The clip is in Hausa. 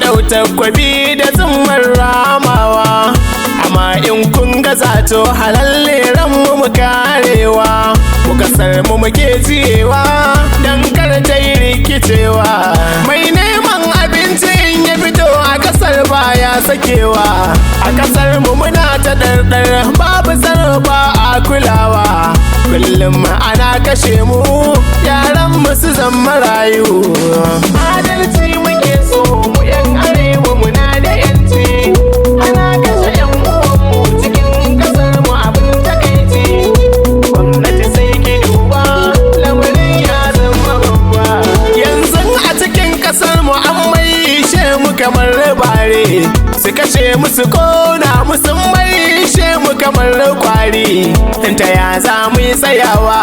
dau takwabi da zummar ramawa, amma in kun gaza to halalle ranmu mu karewa, mu kasar mu muke jiyewa dan kar ta yi rikicewa. Mai neman abinci in ya fito a kasar baya sakewa, a kasar mu muna ta dardar babu tsaro ba a kulawa, kullum ana kashe mu yaran mu su zama rayu. Adalci muke so mu yan arewa muna da yanci, ana kashe yan uwanmu cikin kasar mu abin takaici. Gwamnati sai ki duba lamarin ya zama babba, yanzu a cikin kasar mu an maishe mu kamar bare, su kashe mu su kona mu sun maishe mu kamar kwari, ta ya za mu yi tsayawa?